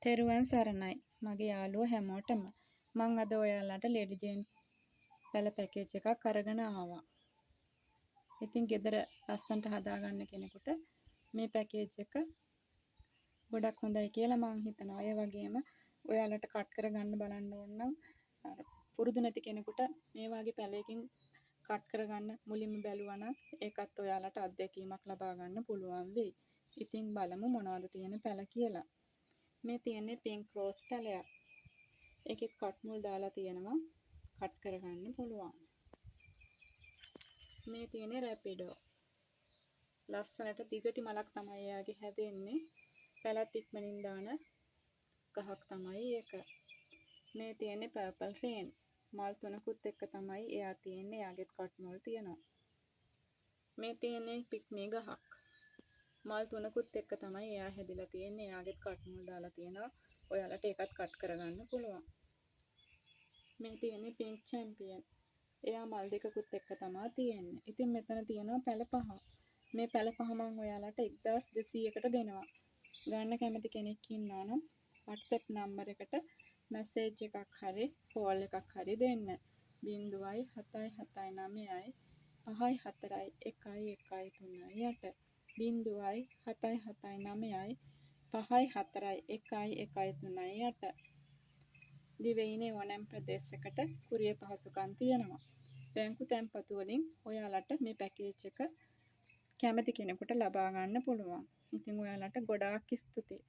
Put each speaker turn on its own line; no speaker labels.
තෙරුවන් සරණයි මගේ යාළුවෝ හැමෝටම. මම අද ඔයාලට ලේඩි ජේන් පැළ පැකේජ් එකක් අරගෙන ආවා. ඉතින් ගෙදර ලස්සනට හදාගන්න කෙනෙකුට මේ පැකේජ් එක ගොඩක් හොඳයි කියලා මම හිතනවා. ඒ වගේම ඔයාලට කට් කරගන්න බලන්න ඕන නම් පුරුදු නැති කෙනෙකුට මේ වගේ පැලයකින් කට් කරගන්න මුලින්ම බැලුවා නම් ඒකත් ඔයාලට අත්දැකීමක් ලබා ගන්න පුළුවන් වෙයි. ඉතින් බලමු මොනවද තියෙන පැල කියලා. මේ තියෙන්නේ පින්ක් රෝස් පැලයක්. ඒකෙත් කට් මුල් දාලා තියෙනවා. කට් කරගන්න පුළුවන්. මේ තියෙන්නේ රැපිඩෝ. ලස්සනට දිගටි මලක් තමයි එයාගේ හැදෙන්නේ. පැලත් ඉක්මනින් දාන ගහක් තමයි ඒක. මේ තියෙන්නේ පර්පල් රේන්. මල් තුනකුත් එක්ක තමයි එයා තියෙන්නේ. එයාගෙත් කට් මුල් තියෙනවා. මේ තියෙන්නේ පික්මී ගහක්. මල් තුනකුත් එක්ක තමයි එයා හැදිලා තියෙන්නේ. එයාගෙත් කට් මුල් දාලා තියෙනවා. ඔයාලට ඒකත් කට් කරගන්න පුළුවන්. මේ තියෙන්නේ පින්ක් චැම්පියන්. එයා මල් දෙකකුත් එක්ක තමයි තියෙන්නේ. ඉතින් මෙතන තියෙනවා පැල පහ. මේ පැල පහ මම ඔයාලට 1200කට දෙනවා. ගන්න කැමති කෙනෙක් ඉන්නවා නම් WhatsApp නම්බර් එකට මැසේජ් එකක් හරි කෝල් එකක් හරි දෙන්න. 0779 541138 0779 541138 දිවයිනේ ඕනෑම ප්‍රදේශයකට කුරිය පහසුකම් තියෙනවා. බැංකු තැන්පතු වලින් ඔයාලට මේ පැකේජ් එක කැමති කෙනෙකුට ලබා ගන්න පුළුවන්. ඉතින් ඔයාලට ගොඩාක් ස්තුතියි.